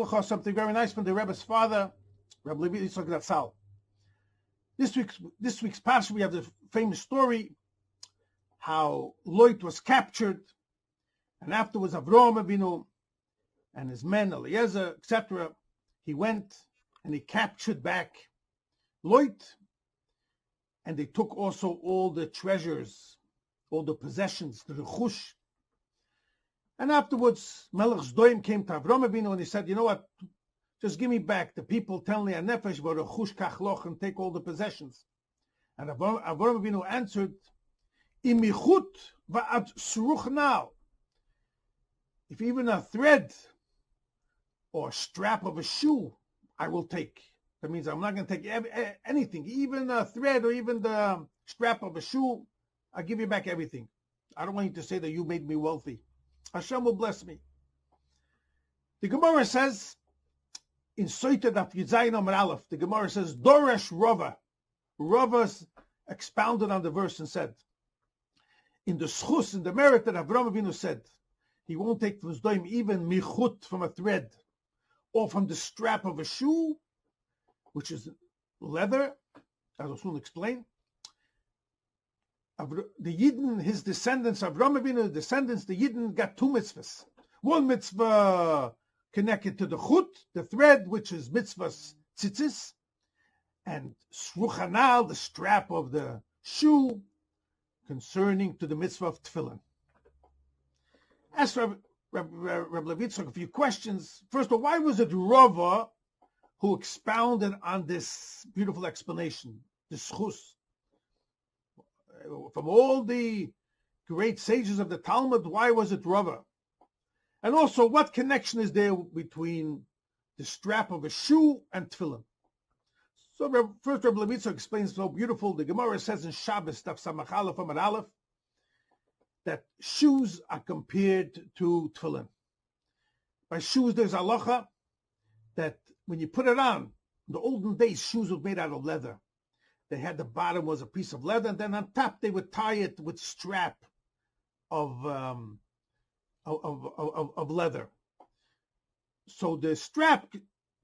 Lecha, something very nice from the Rebbe's father, Rabbi Levi Yitzchok. This week's Parsha, we have the famous story how Lot was captured, and afterwards Avrohom and his men, Eliezer, etc., he went and he captured back Lot, and they took also all the treasures, all the possessions, the rechush. And afterwards, Melech Sodom came to Avram and he said, you know what, just give me back the people, tell me a nefesh, but rechush kachloch, and take all the possessions. And Avram answered, imichut va'ad suruch now. If even a thread or a strap of a shoe, I will take. That means I'm not going to take anything, even a thread or even the strap of a shoe. I'll give you back everything. I don't want you to say that you made me wealthy. Hashem will bless me. The Gemara says, in Sota Daf Yudzayin Amar Aleph, the Gemara says, Doresh Rava. Rava's expounded on the verse and said, in the schus, in the merit that Avram Avinu said, he won't take from Sodom even michut, from a thread, or from the strap of a shoe, which is leather, as I'll soon explain. The Yidden, his descendants, Avram Avinu, descendants, the Yidden got two mitzvahs. One mitzvah connected to the chut, the thread, which is mitzvahs tzitzis, and sruchanal, the strap of the shoe, concerning to the mitzvah of tefillin. As for Rabbi Yitzchok, a few questions. First of all, why was it Rava who expounded on this beautiful explanation, this chus? From all the great sages of the Talmud, why was it Rava? And also, what connection is there between the strap of a shoe and tefillin? So first, Rabbi Yitzchok explains so beautiful. The Gemara says in Shabbos, Daf Samach Aleph Amar Aleph, that shoes are compared to tefillin. By shoes, there's halacha that when you put it on, in the olden days, shoes were made out of leather. They had the bottom was a piece of leather, and then on top they would tie it with strap of leather. So the strap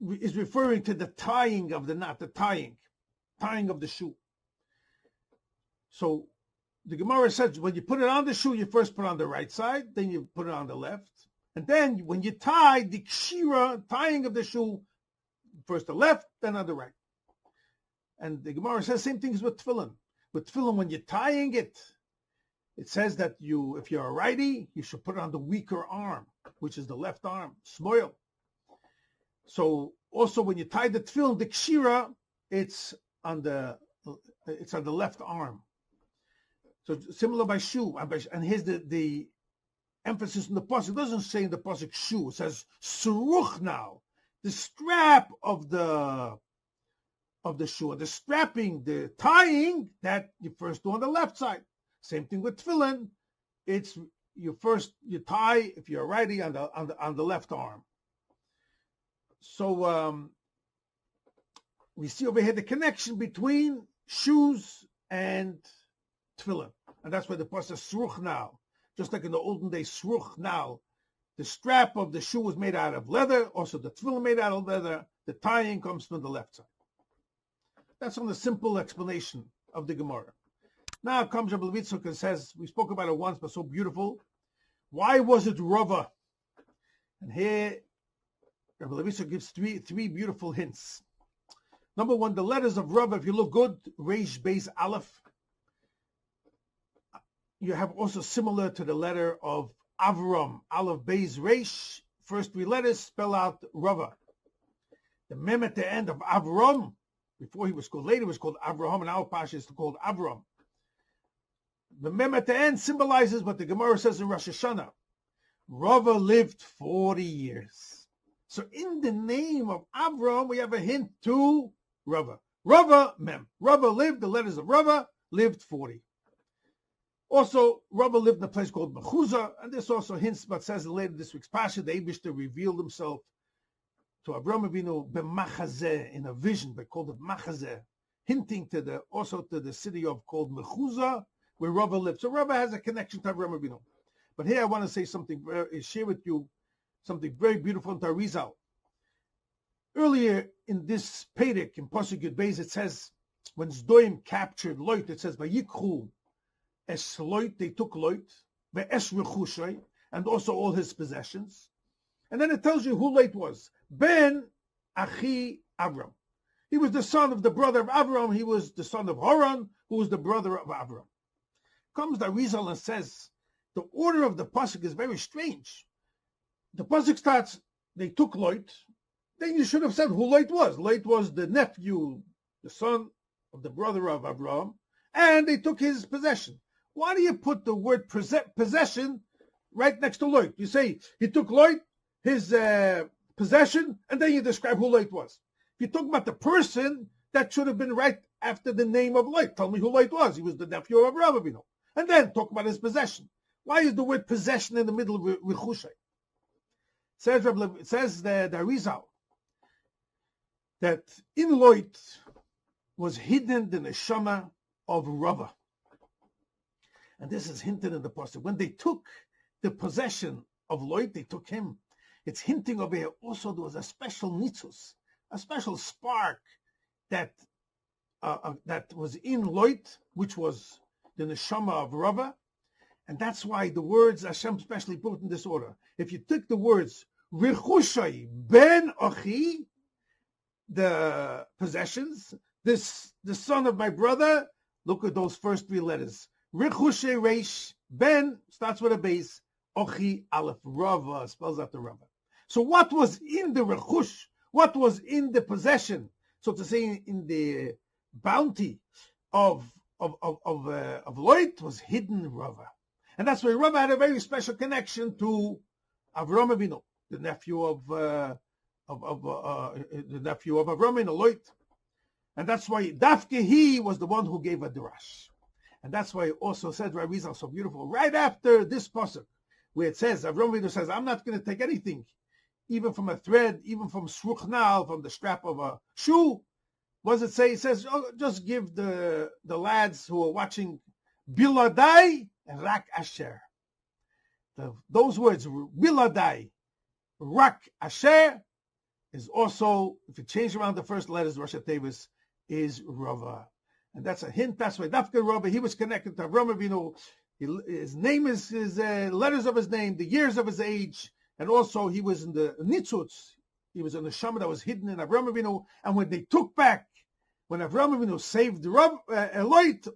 is referring to the tying of the knot, the tying of the shoe. So the Gemara says when you put it on the shoe, you first put it on the right side, then you put it on the left, and then when you tie the kshira, tying of the shoe, first the left, then on the right. And the Gemara says same things with tefillin. With tefillin, when you're tying it, it says that if you're a righty, you should put it on the weaker arm, which is the left arm, smoil. So also when you tie the tefillin, the kshira, it's on the left arm. So similar by shoe, and here's the emphasis in the pasuk. It doesn't say in the pasuk shoe. It says suruch now, the strap of the shoe, the strapping, the tying that you first do on the left side. Same thing with tefillin. It's you tie if you're a righty on the left arm. So we see over here the connection between shoes and tefillin, and that's why the pasuk sruch now, just like in the olden days, sruch now, the strap of the shoe was made out of leather, also the tefillin made out of leather. The tying comes from the left side. That's on the simple explanation of the Gemara. Now comes Rabbi Yitzchok and says, we spoke about it once, but so beautiful. Why was it Rava? And here Rabbi Yitzchok gives three beautiful hints. Number one, the letters of Rava, if you look good, Reish Beis Aleph, you have also similar to the letter of Avram, Aleph Beis Reish, first three letters spell out Rava. The mem at the end of Avram, before he was called, later was called Avrohom, and our Parsha is called Avram. The mem at the end symbolizes what the Gemara says in Rosh Hashanah. Rava lived 40 years. So in the name of Avram, we have a hint to Rava. Rava, mem. Rava lived, the letters of Rava, lived 40. Also, Rava lived in a place called Mechuzah, and this also hints, but says later this week's Parsha, the Eibishter revealed himself to Avram Avinu b'machazeh, in a vision, but called it machazeh, hinting to the city of called Mechuzah, where Rava lived. So Rava has a connection to Avram Avinu. But here I want to say something, share with you something very beautiful in Tarizal. Earlier in this Perek, in Pasuk Yud Beis, it says, when Sodom captured Lot, it says, Vayikhu es Lot, they took Lot, ve'es rechushay, and also all his possessions. And then it tells you who Lot was. Ben Achi Avram. He was the son of the brother of Avram. He was the son of Haran, who was the brother of Avram. Comes the Arizal and says, the order of the pasuk is very strange. The pasuk starts, they took Lot. Then you should have said who Lot was. Lot was the nephew, the son of the brother of Avram, and they took his possession. Why do you put the word possession right next to Lot? You say he took Lot, his possession, and then you describe who Lot was. If you talk about the person, that should have been right after the name of Lot. Tell me who Lot was. He was the nephew of Avram, and then talk about his possession. Why is the word possession in the middle of Rechushay? Says the Arizal that in Lot was hidden the neshama of Rava. And this is hinted in the pasuk. When they took the possession of Lot, they took him. It's hinting over here also there was a special nitzus, a special spark that was in Lot, which was the neshama of Rava. And that's why the words Hashem specially put in this order. If you took the words Rechushay ben Achi, the possessions, the son of my brother, look at those first three letters. Rechushay Reish, Ben starts with a base, Achi Aleph, Rava spells out the Rava. So what was in the Rechush? What was in the possession? So to say, in the bounty of Lot was hidden Rava. And that's why Rava had a very special connection to Avram, the nephew of Avram, Lot. And that's why Dafke he was the one who gave a darash. And that's why also said Rabbi so beautiful. Right after this pasuk, where it says, Avram says, I'm not going to take anything, even from a thread, even from shruchnal, from the strap of a shoe. What does it say? It says, oh, just give the lads who are watching Biladai and Rak Asher. Those words, Biladai, Rak Asher, is also, if you change around the first letters, Rosh Tevis, is Rava. And that's a hint. That's why Dafka Rava, he was connected to Avram. His name is his letters of his name, the years of his age, and also he was in the nitzutz. He was in the shama that was hidden in Avram. And when they took back, when Avram saved Lot,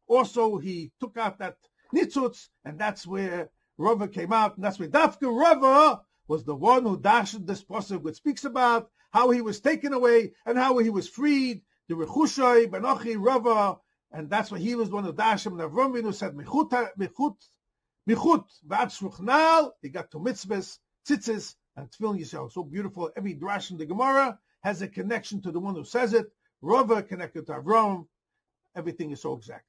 also he took out that nitzutz, and that's where Rava came out. And that's where Dafka Rava was the one who dashed this pasuk, which speaks about how he was taken away and how he was freed. The Rechushay, Benochi, Rava, and that's why he was one of Dashim and Avram who said, Michut, V'ad Shruchnal, he got to mitzvahs, tzitzis, and tefillin Yisrael. So beautiful. Every drash in the Gemara has a connection to the one who says it. Rava connected to Avram. Everything is so exact.